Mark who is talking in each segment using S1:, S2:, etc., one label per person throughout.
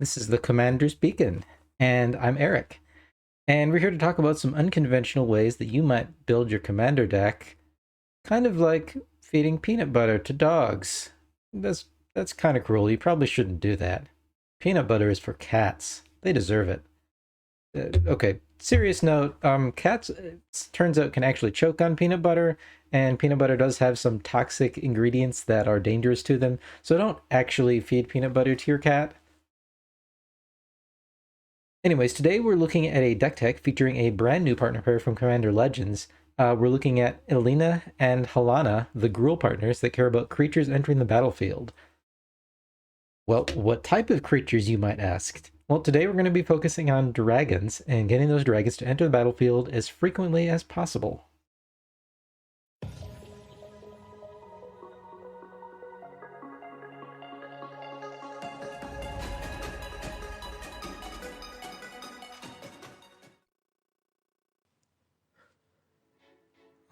S1: This is the Commander's Beacon, and I'm Eric. And we're here to talk about some unconventional ways that you might build your Commander deck, kind of like feeding peanut butter to dogs. That's kind of cruel. You probably shouldn't do that. Peanut butter is for cats. They deserve it. Okay, serious note. Cats, turns out, can actually choke on peanut butter, and peanut butter does have some toxic ingredients that are dangerous to them. So don't actually feed peanut butter to your cat. Anyways, today we're looking at a deck tech featuring a brand new partner pair from Commander Legends. We're looking at Alena and Halana, the Gruul partners that care about creatures entering the battlefield. Well, what type of creatures, you might ask? Well, today we're going to be focusing on dragons and getting those dragons to enter the battlefield as frequently as possible.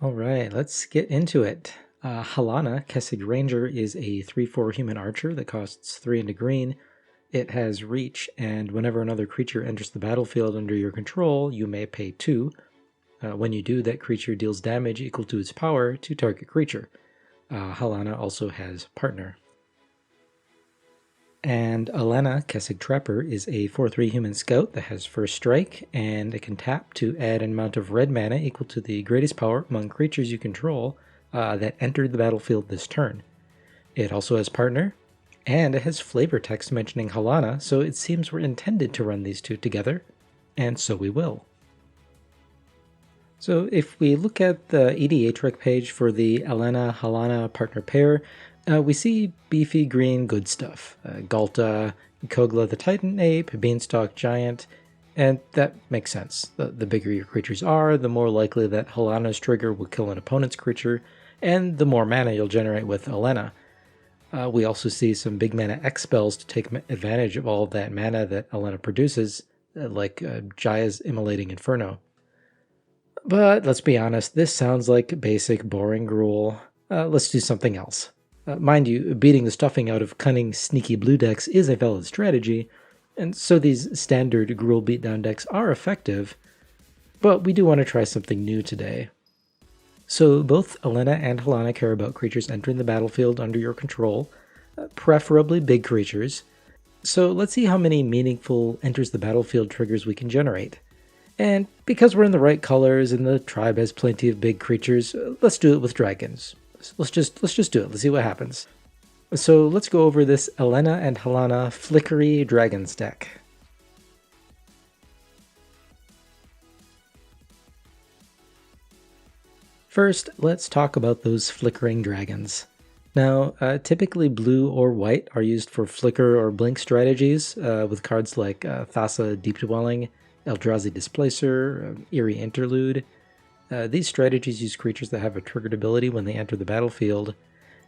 S1: All right, let's get into it. Halana, Kessig Ranger, is a 3/4 human archer that costs 3 into green. It has reach, and whenever another creature enters the battlefield under your control, you may pay 2. When you do, that creature deals damage equal to its power to target creature. Halana also has partner. And Alena, Kessig Trapper, is a 4/3 human scout that has first strike, and it can tap to add an amount of red mana equal to the greatest power among creatures you control that entered the battlefield this turn. It also has partner, and it has flavor text mentioning Halana, so it seems we're intended to run these two together, and so we will. So if we look at the EDA trick page for the Alena-Halana partner pair, we see beefy green good stuff. Galta, Kogla the Titan Ape, Beanstalk Giant, and that makes sense. The bigger your creatures are, the more likely that Halana's trigger will kill an opponent's creature, and the more mana you'll generate with Alena. We also see some big mana X spells to take advantage of all of that mana that Alena produces, like Jaya's Immolating Inferno. But let's be honest, this sounds like basic, boring Gruul. Let's do something else. Mind you, beating the stuffing out of cunning, sneaky blue decks is a valid strategy, and so these standard Gruul beatdown decks are effective, but we do want to try something new today. So both Alena and Halana care about creatures entering the battlefield under your control, preferably big creatures. So let's see how many meaningful enters the battlefield triggers we can generate. And because we're in the right colors and the tribe has plenty of big creatures, let's do it with dragons. Let's just do it. Let's see what happens. So let's go over this Alena and Halana Flickery Dragons deck. First, let's talk about those flickering dragons. Now, typically blue or white are used for flicker or blink strategies with cards like Thassa Deep Dwelling, Eldrazi Displacer, Eerie Interlude. These strategies use creatures that have a triggered ability when they enter the battlefield,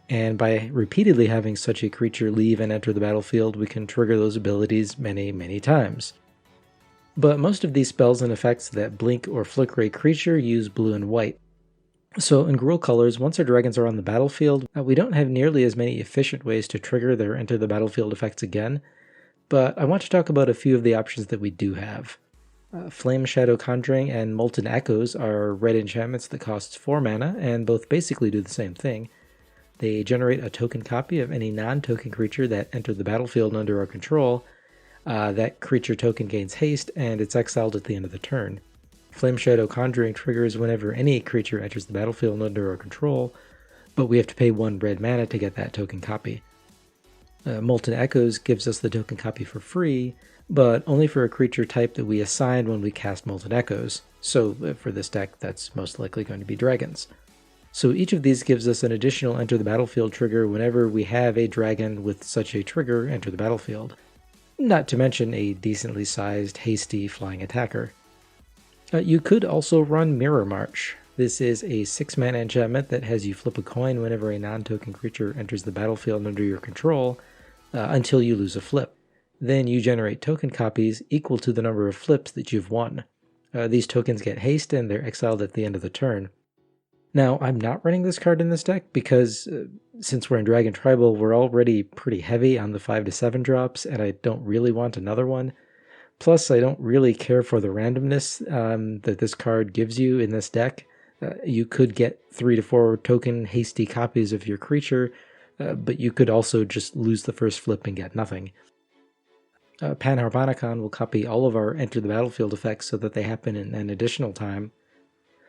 S1: and by repeatedly having such a creature leave and enter the battlefield, we can trigger those abilities many, many times. But most of these spells and effects that blink or flicker a creature use blue and white. So in Gruul colors, once our dragons are on the battlefield, we don't have nearly as many efficient ways to trigger their enter the battlefield effects again, but I want to talk about a few of the options that we do have. Flame Shadow Conjuring and Molten Echoes are red enchantments that cost 4 mana, and both basically do the same thing. They generate a token copy of any non-token creature that entered the battlefield under our control. That creature token gains haste, and it's exiled at the end of the turn. Flame Shadow Conjuring triggers whenever any creature enters the battlefield under our control, but we have to pay 1 red mana to get that token copy. Molten Echoes gives us the token copy for free, but only for a creature type that we assign when we cast Molten Echoes, so for this deck that's most likely going to be dragons. So each of these gives us an additional enter the battlefield trigger whenever we have a dragon with such a trigger enter the battlefield, not to mention a decently sized, hasty flying attacker. You could also run Mirror March. This is a 6 mana enchantment that has you flip a coin whenever a non-token creature enters the battlefield under your control until you lose a flip. Then you generate token copies equal to the number of flips that you've won. These tokens get haste and they're exiled at the end of the turn. Now, I'm not running this card in this deck because since we're in Dragon Tribal, we're already pretty heavy on the 5 to 7 drops, and I don't really want another one. Plus, I don't really care for the randomness that this card gives you in this deck. You could get 3 to 4 token hasty copies of your creature, but you could also just lose the first flip and get nothing. Panharmonicon will copy all of our enter the battlefield effects so that they happen in an additional time.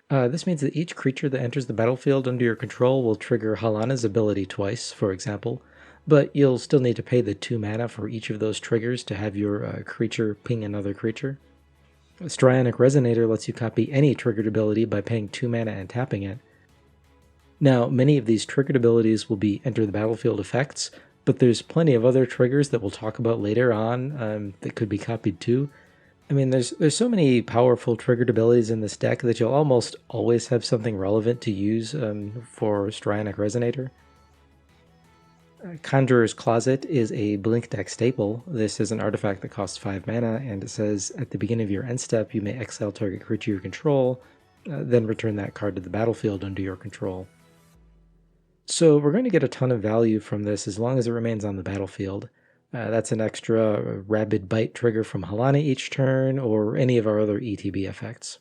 S1: This means that each creature that enters the battlefield under your control will trigger Halana's ability twice, for example, but you'll still need to pay the 2 mana for each of those triggers to have your creature ping another creature. Strionic Resonator lets you copy any triggered ability by paying 2 mana and tapping it. Now, many of these triggered abilities will be enter the battlefield effects, but there's plenty of other triggers that we'll talk about later on that could be copied too. I mean, there's so many powerful triggered abilities in this deck that you'll almost always have something relevant to use for Strionic Resonator. Conjurer's Closet is a Blink deck staple. This is an artifact that costs 5 mana, and it says at the beginning of your end step, you may exile target creature you control, then return that card to the battlefield under your control. So we're going to get a ton of value from this as long as it remains on the battlefield. That's an extra Rabid Bite trigger from Halana each turn, or any of our other ETB effects.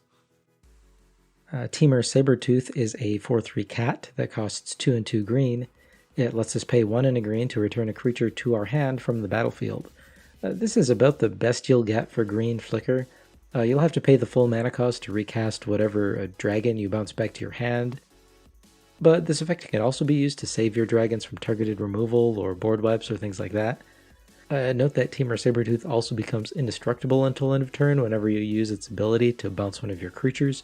S1: Temur Sabertooth is a 4/3 cat that costs 2 and 2 green. It lets us pay 1 and a green to return a creature to our hand from the battlefield. This is about the best you'll get for green flicker. You'll have to pay the full mana cost to recast whatever dragon you bounce back to your hand. But this effect can also be used to save your dragons from targeted removal or board wipes or things like that. Note that Temur Sabertooth also becomes indestructible until end of turn whenever you use its ability to bounce one of your creatures,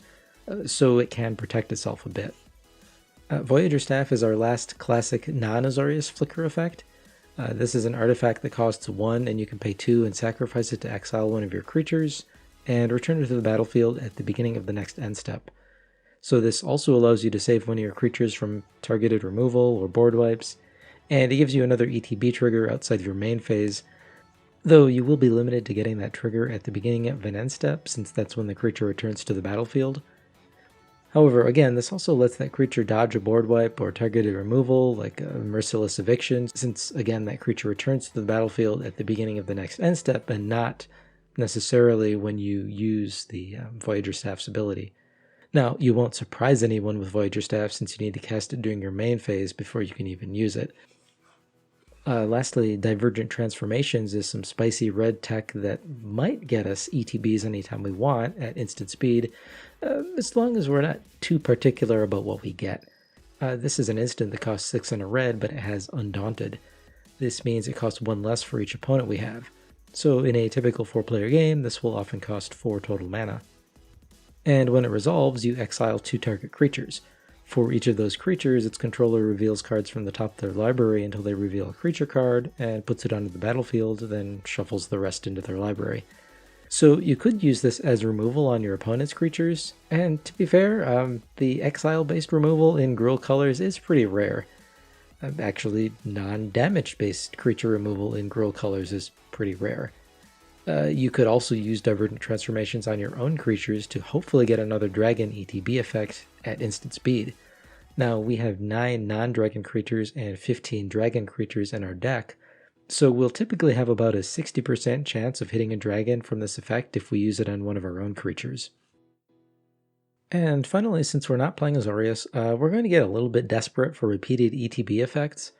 S1: so it can protect itself a bit. Voyager Staff is our last classic non-Azorius flicker effect. This is an artifact that costs 1 and you can pay 2 and sacrifice it to exile one of your creatures, and return it to the battlefield at the beginning of the next end step. So this also allows you to save one of your creatures from targeted removal or board wipes, and it gives you another ETB trigger outside of your main phase, though you will be limited to getting that trigger at the beginning of an end step, since that's when the creature returns to the battlefield. However, again, this also lets that creature dodge a board wipe or targeted removal, like a Merciless Eviction, since, again, that creature returns to the battlefield at the beginning of the next end step, and not necessarily when you use the Voyager Staff's ability. Now, you won't surprise anyone with Voyager Staff, since you need to cast it during your main phase before you can even use it. Lastly, Divergent Transformations is some spicy red tech that might get us ETBs anytime we want at instant speed, as long as we're not too particular about what we get. This is an instant that costs 6 and a red, but it has Undaunted. This means it costs 1 less for each opponent we have. So in a typical 4-player game, this will often cost 4 total mana. And when it resolves, you exile 2 target creatures. For each of those creatures, its controller reveals cards from the top of their library until they reveal a creature card, and puts it onto the battlefield, then shuffles the rest into their library. So you could use this as removal on your opponent's creatures, and to be fair, the exile-based removal in Gruul colors is pretty rare. Actually, non-damage-based creature removal in Gruul colors is pretty rare. You could also use Divergent Transformations on your own creatures to hopefully get another dragon ETB effect at instant speed. Now, we have 9 non-dragon creatures and 15 dragon creatures in our deck, so we'll typically have about a 60% chance of hitting a dragon from this effect if we use it on one of our own creatures. And finally, since we're not playing Azorius, we're going to get a little bit desperate for repeated ETB effects.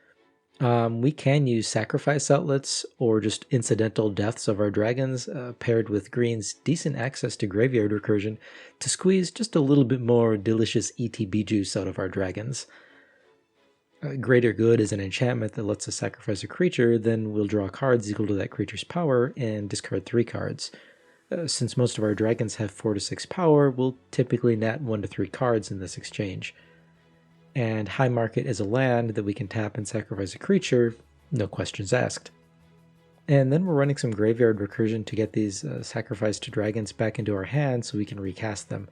S1: We can use sacrifice outlets or just incidental deaths of our dragons paired with green's decent access to graveyard recursion to squeeze just a little bit more delicious ETB juice out of our dragons. Greater Good is an enchantment that lets us sacrifice a creature, then we'll draw cards equal to that creature's power and discard 3 cards. Since most of our dragons have 4 to 6 power, we'll typically net 1 to 3 cards in this exchange. And High Market is a land that we can tap and sacrifice a creature, no questions asked. And then we're running some graveyard recursion to get these sacrificed dragons back into our hand so we can recast them.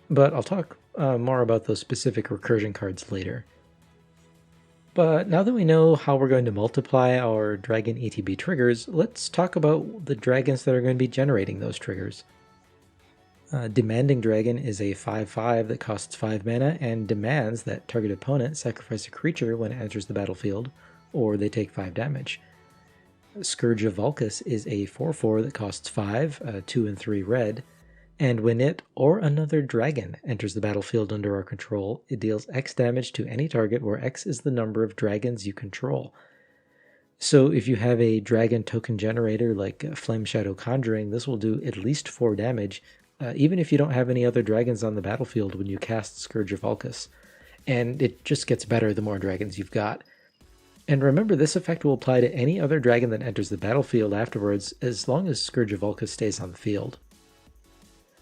S1: But I'll talk more about those specific recursion cards later. But now that we know how we're going to multiply our dragon ETB triggers, let's talk about the dragons that are going to be generating those triggers. Demanding Dragon is a 5/5 that costs 5 mana and demands that target opponent sacrifice a creature when it enters the battlefield, or they take 5 damage. Scourge of Vulkus is a 4/4 that costs 5, 2 and 3 red, and when it or another dragon enters the battlefield under our control, it deals X damage to any target where X is the number of dragons you control. So if you have a dragon token generator like Flame Shadow Conjuring, this will do at least 4 damage, even if you don't have any other dragons on the battlefield when you cast Scourge of Vulkus. And it just gets better the more dragons you've got. And remember, this effect will apply to any other dragon that enters the battlefield afterwards, as long as Scourge of Vulkus stays on the field.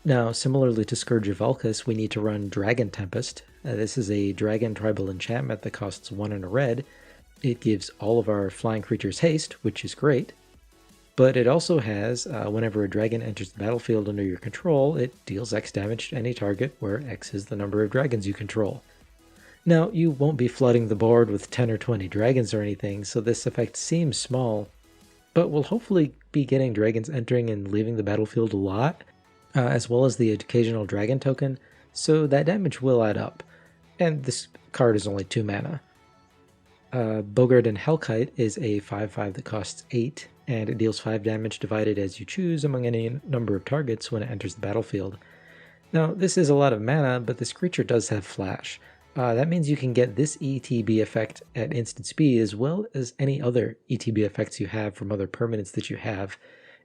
S1: Now, similarly to Scourge of Vulkus, we need to run Dragon Tempest. This is a dragon tribal enchantment that costs 1 and a red. It gives all of our flying creatures haste, which is great. But it also has, whenever a dragon enters the battlefield under your control, it deals X damage to any target where X is the number of dragons you control. Now, you won't be flooding the board with 10 or 20 dragons or anything, so this effect seems small, but we'll hopefully be getting dragons entering and leaving the battlefield a lot, as well as the occasional dragon token, so that damage will add up. And this card is only 2 mana. Boggart and Hellkite is a 5/5 that costs 8, and it deals 5 damage divided as you choose among any number of targets when it enters the battlefield. Now, this is a lot of mana, but this creature does have flash. That means you can get this ETB effect at instant speed as well as any other ETB effects you have from other permanents that you have,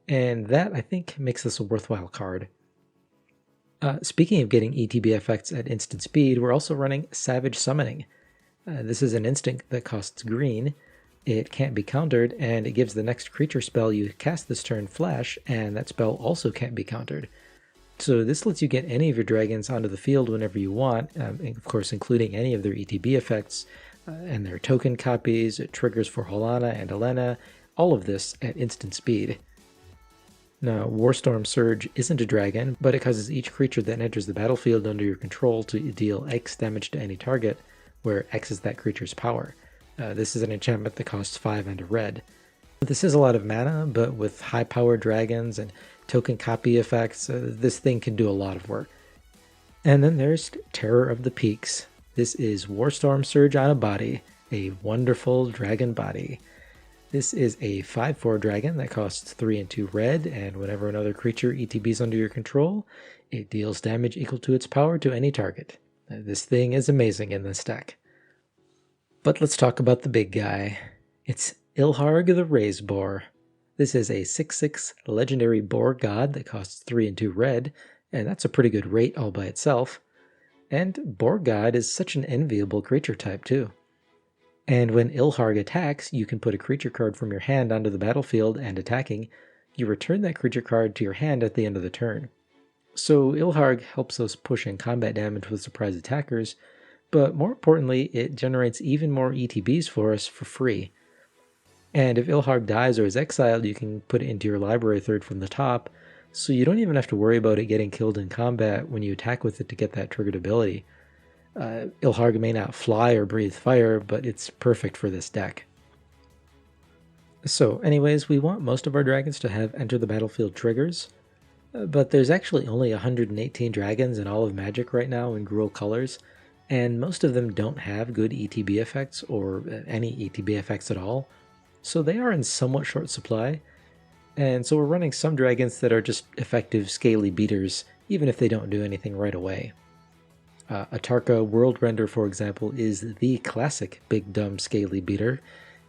S1: and that, I think, makes this a worthwhile card. Speaking of getting ETB effects at instant speed, we're also running Savage Summoning. This is an instant that costs green, it can't be countered, and it gives the next creature spell you cast this turn flash, and that spell also can't be countered. So this lets you get any of your dragons onto the field whenever you want, of course including any of their ETB effects, and their token copies, triggers for Halana and Alena, all of this at instant speed. Now, Warstorm Surge isn't a dragon, but it causes each creature that enters the battlefield under your control to deal X damage to any target, where X is that creature's power. This is an enchantment that costs 5 and a red. This is a lot of mana, but with high-powered dragons and token copy effects, this thing can do a lot of work. And then there's Terror of the Peaks. This is Warstorm Surge on a body, a wonderful dragon body. This is a 5/4 dragon that costs 3 and 2 red, and whenever another creature ETBs under your control, it deals damage equal to its power to any target. This thing is amazing in this deck. But let's talk about the big guy. It's Ilharg the Raise Boar. This is a 6/6 legendary boar god that costs 3 and 2 red, and that's a pretty good rate all by itself. And boar god is such an enviable creature type too. And when Ilharg attacks, you can put a creature card from your hand onto the battlefield, and attacking, you return that creature card to your hand at the end of the turn. So Ilharg helps us push in combat damage with surprise attackers, but more importantly, it generates even more ETBs for us for free. And if Ilharg dies or is exiled, you can put it into your library third from the top, so you don't even have to worry about it getting killed in combat when you attack with it to get that triggered ability. Ilharg may not fly or breathe fire, but it's perfect for this deck. So anyways, we want most of our dragons to have enter the battlefield triggers, but there's actually only 118 dragons in all of Magic right now in Gruul colors, and most of them don't have good ETB effects or any ETB effects at all, so they are in somewhat short supply, and so we're running some dragons that are just effective scaly beaters, even if they don't do anything right away. Atarka World Render, for example, is the classic big dumb scaly beater.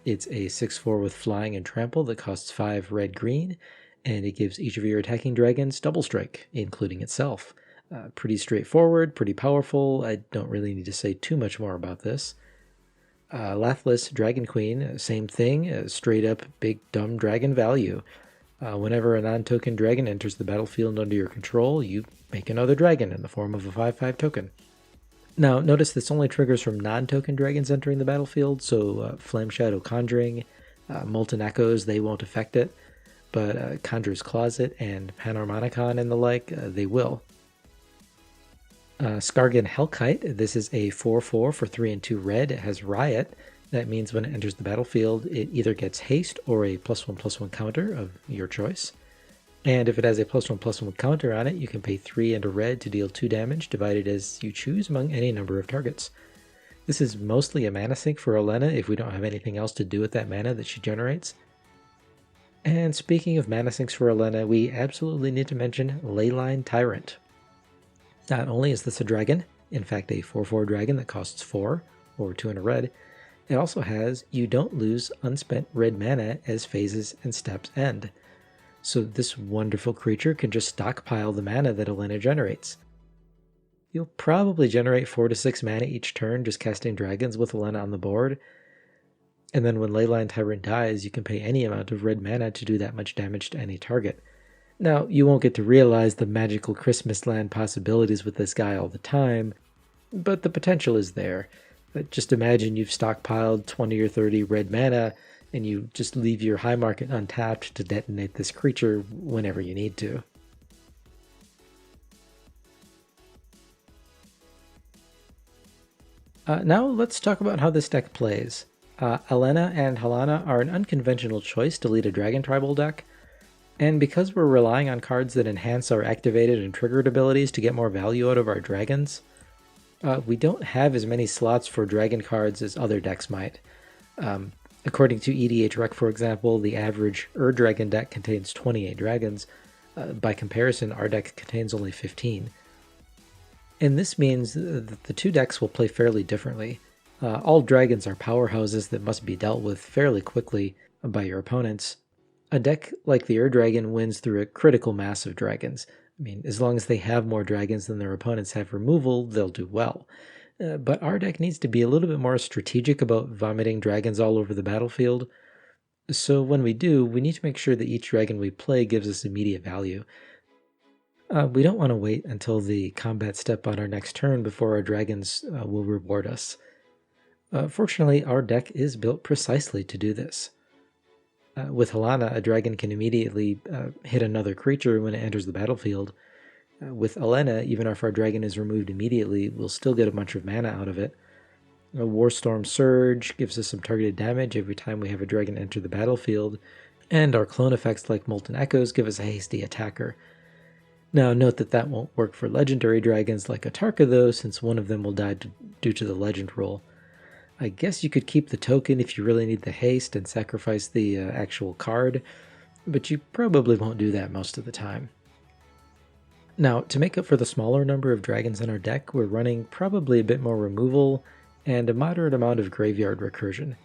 S1: It's a 6/4 with flying and trample that costs 5 red-green, and it gives each of your attacking dragons double strike, including itself. Pretty straightforward, pretty powerful. I don't really need to say too much more about this. Lathless Dragon Queen, same thing, straight up big dumb dragon value. Whenever a non-token dragon enters the battlefield under your control, you make another dragon in the form of a 5/5 token. Now, notice this only triggers from non-token dragons entering the battlefield, so Flame Shadow Conjuring, Molten Echoes, they won't affect it, but Conjurer's Closet and Panharmonicon and the like, they will. Skargan Hellkite, this is a 4/4 for 3 and 2 red. It has Riot. That means when it enters the battlefield, it either gets haste or a +1/+1 counter of your choice. And if it has a +1/+1 counter on it, you can pay 3 and a red to deal 2 damage, divided as you choose among any number of targets. This is mostly a mana sink for Alena if we don't have anything else to do with that mana that she generates. And speaking of mana sinks for Alena, we absolutely need to mention Leyline Tyrant. Not only is this a dragon, in fact a 4/4 dragon that costs 4, or 2 and a red, it also has you don't lose unspent red mana as phases and steps end. So this wonderful creature can just stockpile the mana that Alena generates. You'll probably generate 4 to 6 mana each turn just casting dragons with Alena on the board, and then when Leyline Tyrant dies, you can pay any amount of red mana to do that much damage to any target. Now, you won't get to realize the magical Christmas land possibilities with this guy all the time, but the potential is there. Just imagine you've stockpiled 20 or 30 red mana, and you just leave your high market untapped to detonate this creature whenever you need to. Now let's talk about how this deck plays. Alena and Halana are an unconventional choice to lead a Dragon Tribal deck, and because we're relying on cards that enhance our activated and triggered abilities to get more value out of our dragons, we don't have as many slots for dragon cards as other decks might. According to EDHREC, for example, the average Dragon deck contains 28 dragons. By comparison, our deck contains only 15. And this means that the two decks will play fairly differently. All dragons are powerhouses that must be dealt with fairly quickly by your opponents. A deck like the Dragon wins through a critical mass of dragons. I mean, as long as they have more dragons than their opponents have removal, they'll do well. But our deck needs to be a little bit more strategic about vomiting dragons all over the battlefield. So when we do, we need to make sure that each dragon we play gives us immediate value. We don't want to wait until the combat step on our next turn before our dragons will reward us. Fortunately, our deck is built precisely to do this. With Halana, a dragon can immediately hit another creature when it enters the battlefield. With Alena, even if our dragon is removed immediately, we'll still get a bunch of mana out of it. A Warstorm Surge gives us some targeted damage every time we have a dragon enter the battlefield, and our clone effects like Molten Echoes give us a hasty attacker. Now note that that won't work for legendary dragons like Atarka though, since one of them will die due to the legend rule. I guess you could keep the token if you really need the haste and sacrifice the actual card, but you probably won't do that most of the time. Now, to make up for the smaller number of dragons in our deck, we're running probably a bit more removal and a moderate amount of graveyard recursion.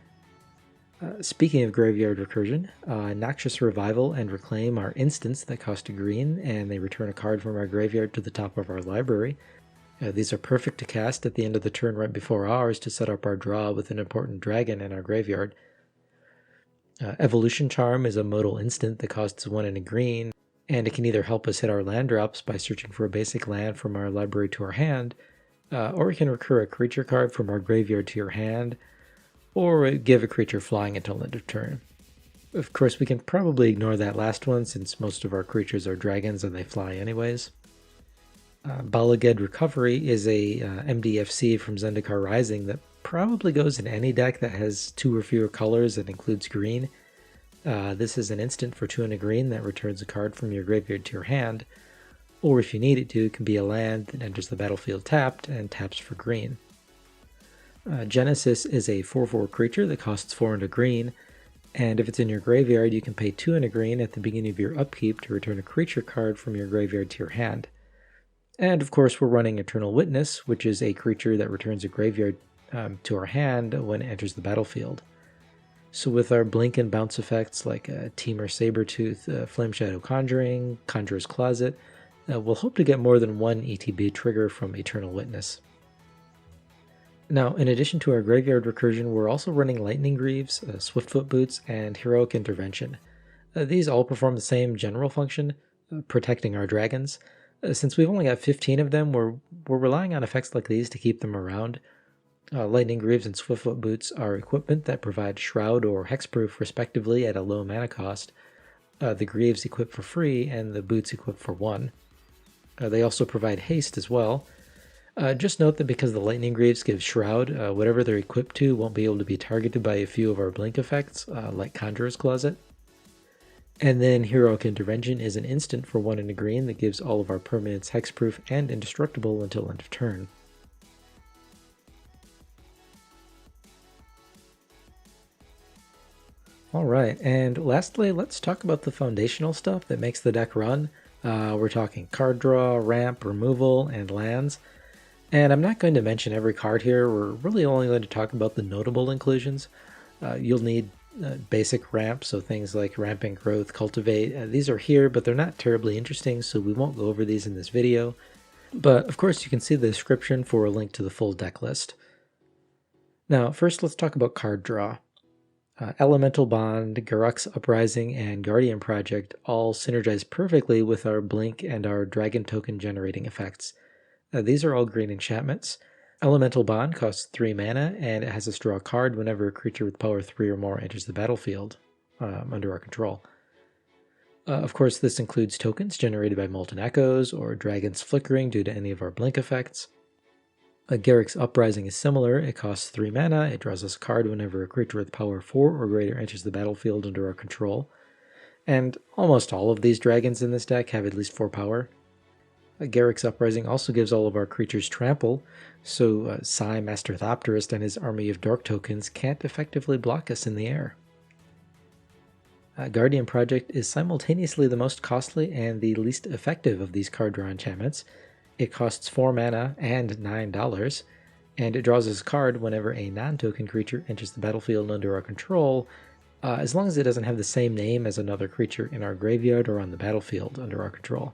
S1: Speaking of graveyard recursion, Noxious Revival and Reclaim are instants that cost a green, and they return a card from our graveyard to the top of our library. These are perfect to cast at the end of the turn right before ours to set up our draw with an important dragon in our graveyard. Evolution Charm is a modal instant that costs 1 and a green, and it can either help us hit our land drops by searching for a basic land from our library to our hand, or it can recur a creature card from our graveyard to your hand, or give a creature flying until end of turn. Of course, we can probably ignore that last one since most of our creatures are dragons and they fly anyways. Balaged Recovery is a MDFC from Zendikar Rising that probably goes in any deck that has 2 or fewer colors and includes green. This is an instant for 2 and a green that returns a card from your graveyard to your hand, or if you need it to, it can be a land that enters the battlefield tapped and taps for green. Genesis is a 4/4 creature that costs 4 and a green, and if it's in your graveyard, you can pay 2 and a green at the beginning of your upkeep to return a creature card from your graveyard to your hand. And of course, we're running Eternal Witness, which is a creature that returns a graveyard to our hand when it enters the battlefield. So with our blink and bounce effects like Temur Sabertooth, Flame Shadow Conjuring, Conjurer's Closet, we'll hope to get more than one ETB trigger from Eternal Witness. Now, in addition to our graveyard recursion, we're also running Lightning Greaves, Swiftfoot Boots, and Heroic Intervention. These all perform the same general function, protecting our dragons. Since we've only got 15 of them, we're relying on effects like these to keep them around. Lightning Greaves and Swiftfoot Boots are equipment that provide Shroud or Hexproof respectively at a low mana cost. The Greaves equip for free, and the Boots equip for 1. They also provide haste as well. Just note that because the Lightning Greaves give Shroud, whatever they're equipped to won't be able to be targeted by a few of our blink effects, like Conjurer's Closet. And then Heroic Intervention is an instant for 1 and a green that gives all of our permanents hexproof and indestructible until end of turn. Alright, and lastly, let's talk about the foundational stuff that makes the deck run. We're talking card draw, ramp, removal, and lands. And I'm not going to mention every card here, we're really only going to talk about the notable inclusions. You'll need basic ramp, so things like ramping, growth, cultivate. These are here, but they're not terribly interesting, so we won't go over these in this video. But of course you can see the description for a link to the full deck list. Now first let's talk about card draw. Elemental Bond, Garruk's Uprising, and Guardian Project all synergize perfectly with our Blink and our Dragon Token generating effects. These are all green enchantments. Elemental Bond costs 3 mana, and it has us draw a card whenever a creature with power 3 or more enters the battlefield under our control. Of course, this includes tokens generated by Molten Echoes or Dragons Flickering due to any of our Blink effects. Garruk's Uprising is similar. It costs 3 mana, it draws us a card whenever a creature with power 4 or greater enters the battlefield under our control. And almost all of these dragons in this deck have at least 4 power. Garruk's Uprising also gives all of our creatures trample, so Psy Master Thopterist and his army of dark tokens can't effectively block us in the air. Guardian Project is simultaneously the most costly and the least effective of these card draw enchantments. It costs 4 mana and $9, and it draws us a card whenever a non-token creature enters the battlefield under our control, as long as it doesn't have the same name as another creature in our graveyard or on the battlefield under our control.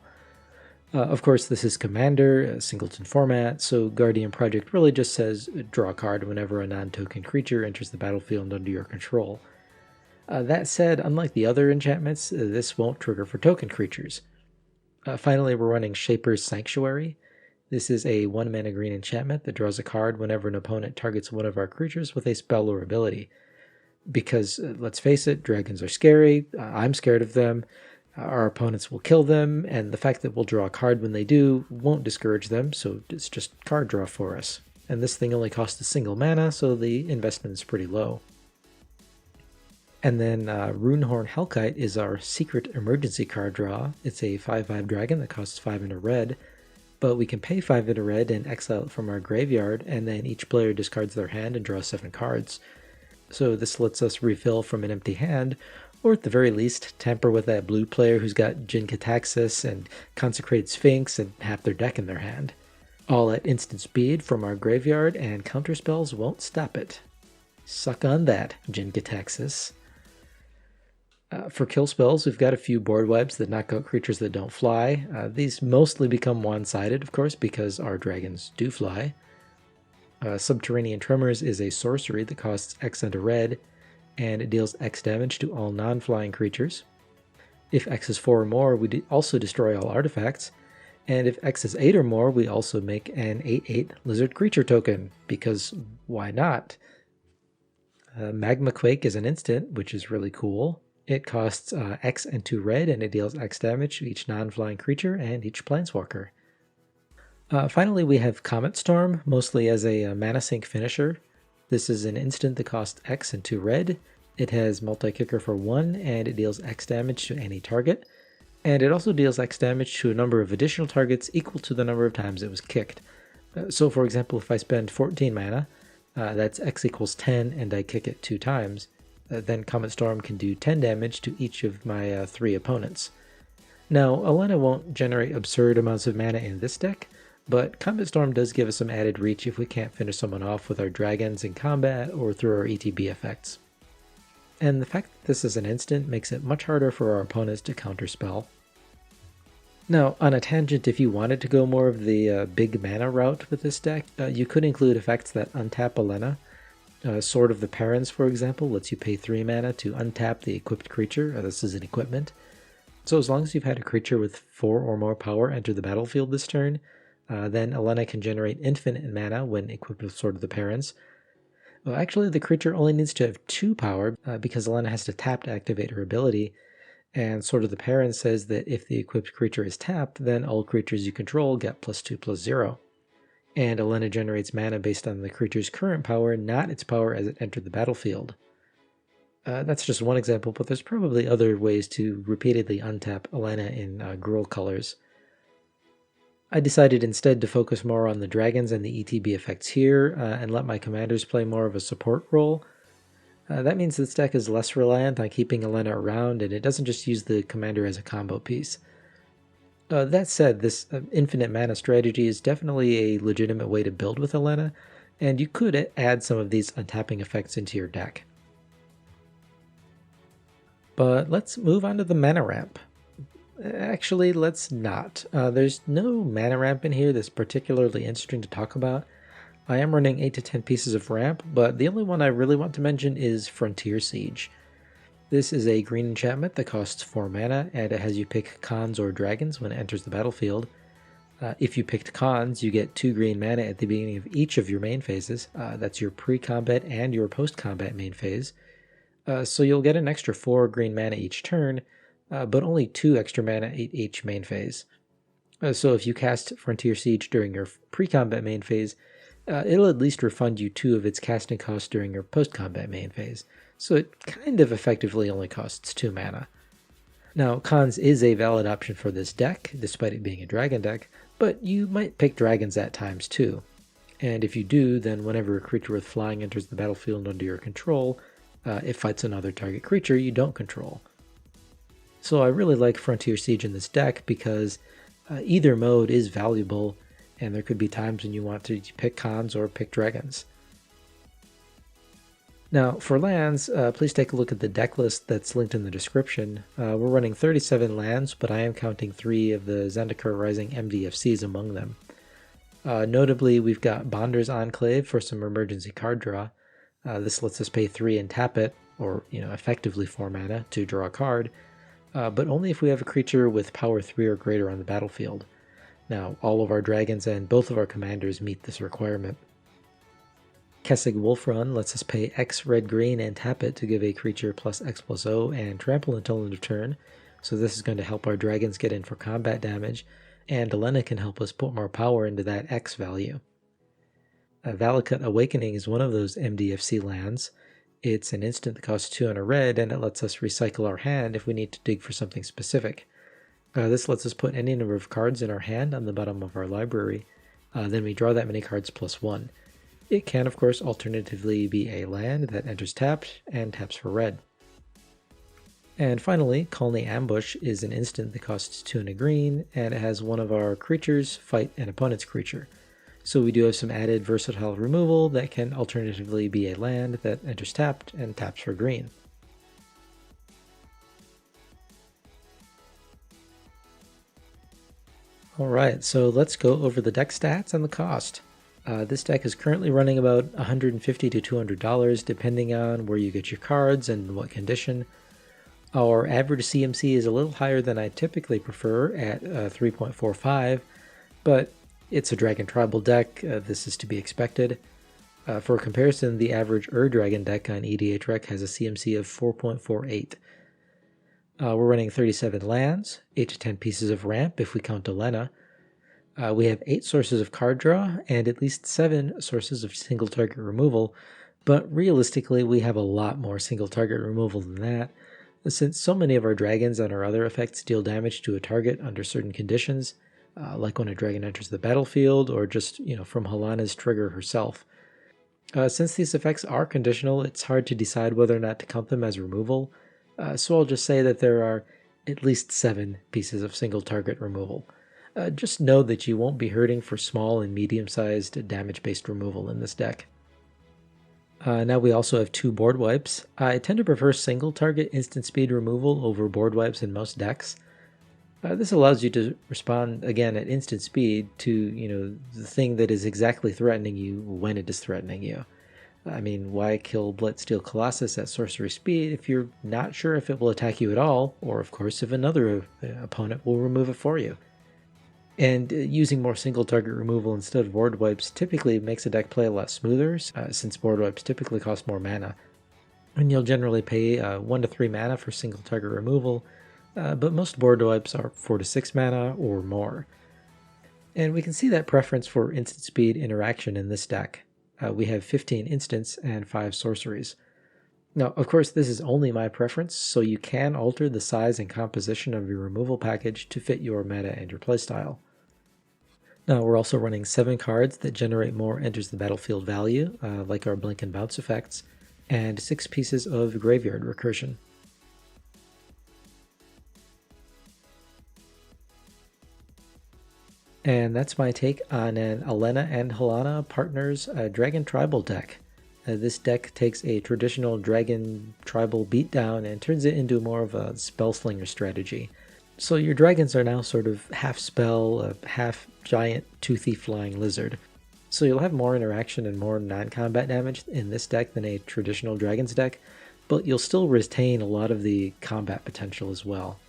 S1: Of course, this is Commander, a singleton format, so Guardian Project really just says draw a card whenever a non-token creature enters the battlefield under your control. That said, unlike the other enchantments, this won't trigger for token creatures. Finally, we're running Shaper's Sanctuary. This is a 1 mana green enchantment that draws a card whenever an opponent targets one of our creatures with a spell or ability. Because, let's face it, dragons are scary, I'm scared of them, our opponents will kill them, and the fact that we'll draw a card when they do won't discourage them, so it's just card draw for us. And this thing only costs a single mana, so the investment is pretty low. And then Runehorn Hellkite is our secret emergency card draw. It's a 5/5 dragon that costs 5 in a red, but we can pay 5 in a red and exile it from our graveyard, and then each player discards their hand and draws 7 cards. So this lets us refill from an empty hand, or at the very least, tamper with that blue player who's got Jin-Gitaxias and Consecrated Sphinx and half their deck in their hand. All at instant speed from our graveyard, and counterspells won't stop it. Suck on that, Jin-Gitaxias. For kill spells, we've got a few board wipes that knock out creatures that don't fly. These mostly become one-sided, of course, because our dragons do fly. Subterranean Tremors is a sorcery that costs X and a red, and it deals X damage to all non-flying creatures. If X is 4 or more, we also destroy all artifacts, and if X is 8 or more, we also make an 8/8 lizard creature token, because why not? Magma Quake is an instant, which is really cool. It costs X and 2 red, and it deals X damage to each non-flying creature and each planeswalker. Finally, we have Comet Storm, mostly as a mana sink finisher. This is an instant that costs X and 2 red. It has multi-kicker for 1, and it deals X damage to any target. And it also deals X damage to a number of additional targets equal to the number of times it was kicked. So for example, if I spend 14 mana, that's X equals 10, and I kick it 2 times, then Comet Storm can do 10 damage to each of my 3 opponents. Now, Alena won't generate absurd amounts of mana in this deck, but Comet Storm does give us some added reach if we can't finish someone off with our dragons in combat or through our ETB effects. And the fact that this is an instant makes it much harder for our opponents to counterspell. Now, on a tangent, if you wanted to go more of the big mana route with this deck, you could include effects that untap Alena. Sword of the Parents, for example, lets you pay 3 mana to untap the equipped creature. This is an equipment. So as long as you've had a creature with 4 or more power enter the battlefield this turn, then Alena can generate infinite mana when equipped with Sword of the Parents. Well, actually, the creature only needs to have 2 power because Alena has to tap to activate her ability. And Sword of the Parents says that if the equipped creature is tapped, then all creatures you control get +2/+0. And Alena generates mana based on the creature's current power, not its power as it entered the battlefield. That's just one example, but there's probably other ways to repeatedly untap Alena in Gruul colors. I decided instead to focus more on the dragons and the ETB effects here, and let my commanders play more of a support role. That means this deck is less reliant on keeping Alena around, and it doesn't just use the commander as a combo piece. That said, this infinite mana strategy is definitely a legitimate way to build with Alena, and you could add some of these untapping effects into your deck. But let's move on to the mana ramp. Actually, let's not. There's no mana ramp in here that's particularly interesting to talk about. I am running 8 to 10 pieces of ramp, but the only one I really want to mention is Frontier Siege. This is a green enchantment that costs 4 mana, and it has you pick Khans or dragons when it enters the battlefield. If you picked Khans, you get 2 green mana at the beginning of each of your main phases. That's your pre-combat and your post-combat main phase. So you'll get an extra 4 green mana each turn, but only 2 extra mana each main phase. So if you cast Frontier Siege during your pre-combat main phase, it'll at least refund you 2 of its casting costs during your post-combat main phase. So it kind of effectively only costs 2 mana. Now, Khans is a valid option for this deck, despite it being a dragon deck, but you might pick dragons at times too. And if you do, then whenever a creature with flying enters the battlefield under your control, it fights another target creature you don't control. So I really like Frontier Siege in this deck because either mode is valuable, and there could be times when you want to pick Khans or pick dragons. Now, for lands, please take a look at the deck list that's linked in the description. We're running 37 lands, but I am counting 3 of the Zendikar Rising MDFCs among them. Notably, we've got Bonder's Enclave for some emergency card draw. This lets us pay 3 and tap it, or effectively 4 mana, to draw a card, but only if we have a creature with power 3 or greater on the battlefield. Now, all of our dragons and both of our commanders meet this requirement. Kessig Wolfrun lets us pay X red-green and tap it to give a creature plus X+0 and trample until end of turn, so this is going to help our dragons get in for combat damage, and Alena can help us put more power into that X value. Valakut Awakening is one of those MDFC lands. It's an instant that costs 2 and a red, and it lets us recycle our hand if we need to dig for something specific. This lets us put any number of cards in our hand on the bottom of our library. Then we draw that many cards plus 1. It can, of course, alternatively be a land that enters tapped and taps for red. And finally, Colony Ambush is an instant that costs 2 and a green, and it has one of our creatures fight an opponent's creature. So we do have some added versatile removal that can alternatively be a land that enters tapped and taps for green. Alright, so let's go over the deck stats and the cost. This deck is currently running about $150 to $200 depending on where you get your cards and what condition. Our average CMC is a little higher than I typically prefer at 3.45, but it's a Dragon Tribal deck, this is to be expected. For comparison, the average Dragon deck on EDHREC has a CMC of 4.48. We're running 37 lands, 8 to 10 pieces of ramp if we count Alena. We have 8 sources of card draw and at least 7 sources of single target removal, but realistically we have a lot more single target removal than that, since so many of our dragons and our other effects deal damage to a target under certain conditions, like when a dragon enters the battlefield or just from Halana's trigger herself. Since these effects are conditional, it's hard to decide whether or not to count them as removal, so I'll just say that there are at least 7 pieces of single target removal. Just know that you won't be hurting for small and medium-sized damage-based removal in this deck. Now we also have 2 board wipes. I tend to prefer single target instant speed removal over board wipes in most decks. This allows you to respond again at instant speed to the thing that is exactly threatening you when it is threatening you. I mean, why kill Blitzsteel Colossus at sorcery speed if you're not sure if it will attack you at all, or of course if another opponent will remove it for you. And using more single target removal instead of board wipes typically makes a deck play a lot smoother, since board wipes typically cost more mana. And you'll generally pay 1 to 3 mana for single target removal, but most board wipes are 4 to 6 mana or more. And we can see that preference for instant speed interaction in this deck. We have 15 instants and 5 sorceries. Now, of course, this is only my preference, so you can alter the size and composition of your removal package to fit your meta and your playstyle. Now, we're also running 7 cards that generate more enters the battlefield value, like our blink and bounce effects, and 6 pieces of graveyard recursion. And that's my take on an Alena and Halana Partners Dragon Tribal deck. This deck takes a traditional Dragon Tribal beatdown and turns it into more of a Spellslinger strategy. So your dragons are now sort of half spell, half giant toothy flying lizard. So you'll have more interaction and more non-combat damage in this deck than a traditional dragons deck, but you'll still retain a lot of the combat potential as well.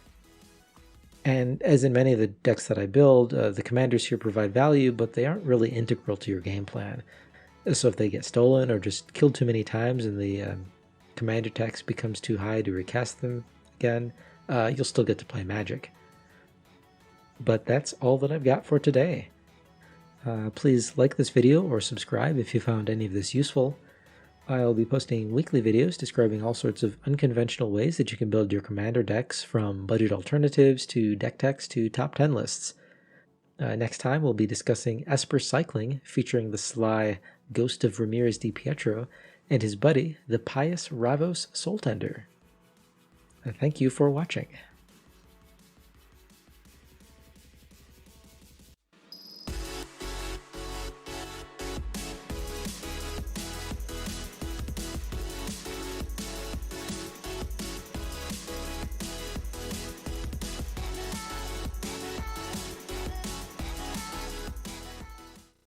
S1: And as in many of the decks that I build, the commanders here provide value, but they aren't really integral to your game plan. So if they get stolen or just killed too many times and the commander tax becomes too high to recast them again, you'll still get to play Magic. But that's all that I've got for today. Please like this video or subscribe if you found any of this useful. I'll be posting weekly videos describing all sorts of unconventional ways that you can build your commander decks, from budget alternatives to deck techs to top 10 lists. Next time we'll be discussing Esper Cycling, featuring the sly Ghost of Ramirez Di Pietro and his buddy, the pious Ravos Soultender. Thank you for watching.